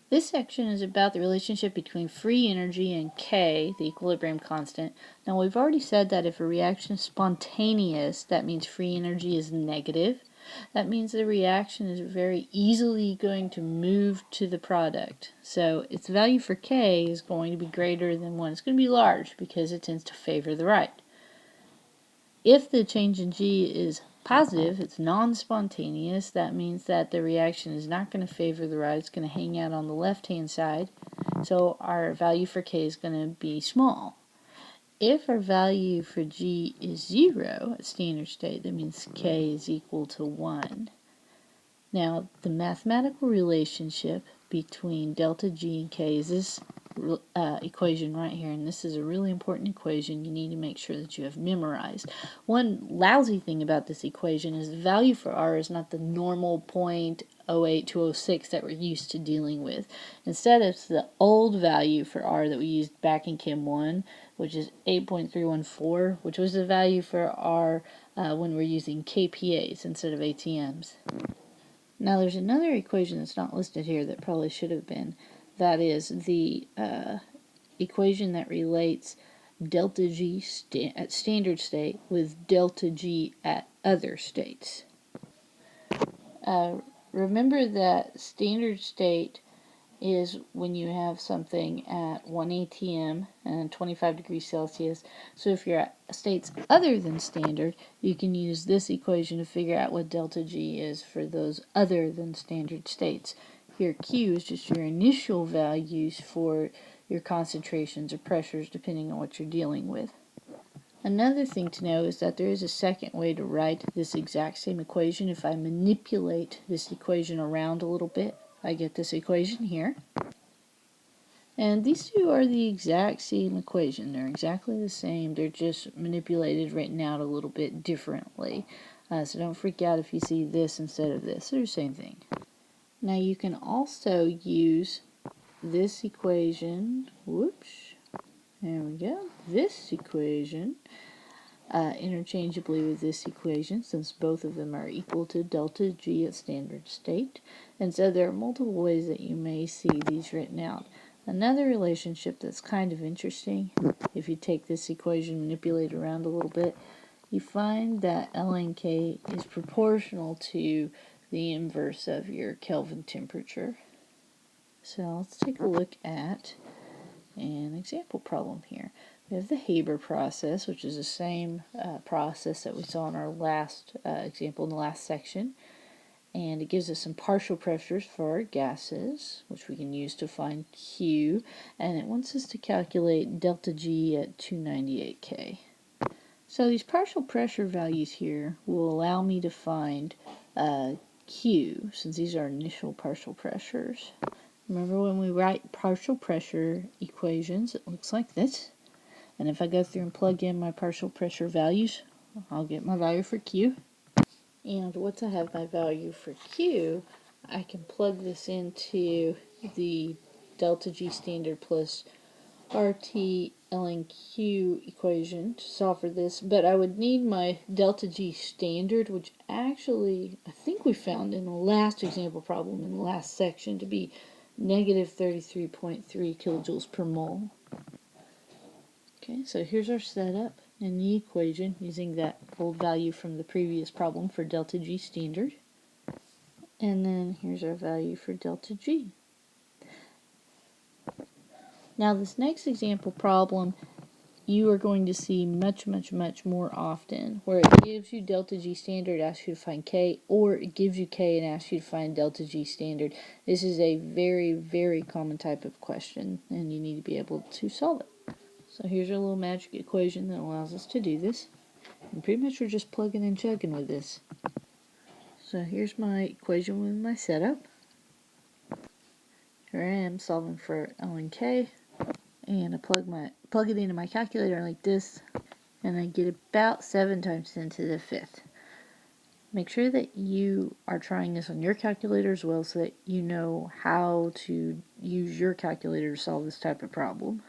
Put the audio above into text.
This section is about the relationship between free energy and K, the equilibrium constant. Now we've already said that if a reaction is spontaneous, that means free energy is negative. That means the reaction is very easily going to move to the product. So its value for K is going to be greater than 1. It's going to be large because it tends to favor the right. If the change in G is positive, it's non-spontaneous, that means that the reaction is not going to favor the right, it's going to hang out on the left-hand side, so our value for K is going to be small. If our value for G is 0 at standard state, that means K is equal to 1. Now, the mathematical relationship between delta G and K is this equation right here, and this is a really important equation you need to make sure that you have memorized. One lousy thing about this equation is the value for R is not the normal 0.08206 that we're used to dealing with. Instead, it's the old value for R that we used back in Chem 1, which is 8.314, which was the value for R when we're using kPa's instead of ATMs. Now there's another equation that's not listed here that probably should have been. That is the equation that relates delta G at standard state with delta G at other states. Remember that standard state is when you have something at 1 atm and 25 degrees Celsius. So if you're at states other than standard, you can use this equation to figure out what delta G is for those other than standard states. Here Q is just your initial values for your concentrations or pressures depending on what you're dealing with. Another thing to know is that there is a second way to write this exact same equation. If I manipulate this equation around a little bit, I get this equation here. And these two are the exact same equation. They're exactly the same. They're just manipulated, written out a little bit differently. So don't freak out if you see this instead of this. They're the same thing. Now you can also use this equation. Whoops. There we go. This equation interchangeably with this equation, since both of them are equal to delta G at standard state. And so there are multiple ways that you may see these written out. Another relationship that's kind of interesting, if you take this equation, manipulate around a little bit, you find that ln K is proportional to the inverse of your Kelvin temperature. So let's take a look at an example problem here. We have the Haber process, which is the same process that we saw in our last example in the last section. And it gives us some partial pressures for our gases, which we can use to find Q. And it wants us to calculate delta G at 298 K. So these partial pressure values here will allow me to find Q, since these are initial partial pressures. Remember when we write partial pressure equations, it looks like this. And if I go through and plug in my partial pressure values, I'll get my value for Q. And once I have my value for Q, I can plug this into the delta G standard plus RT ln Q equation to solve for this. But I would need my delta G standard, which actually I think we found in the last example problem in the last section to be negative 33.3 kilojoules per mole. Okay, so here's our setup in the equation using that old value from the previous problem for delta G standard. And then here's our value for delta G. Now this next example problem you are going to see much more often, where it gives you delta G standard, asks you to find K, or it gives you K and asks you to find delta G standard. This is a very common type of question, and you need to be able to solve it. So here's our little magic equation that allows us to do this. And pretty much we're just plugging and chugging with this. So here's my equation with my setup. Here I am solving for ln K. And I plug it into my calculator like this. And I get about 7 times 10 to the 5th. Make sure that you are trying this on your calculator as well so that you know how to use your calculator to solve this type of problem.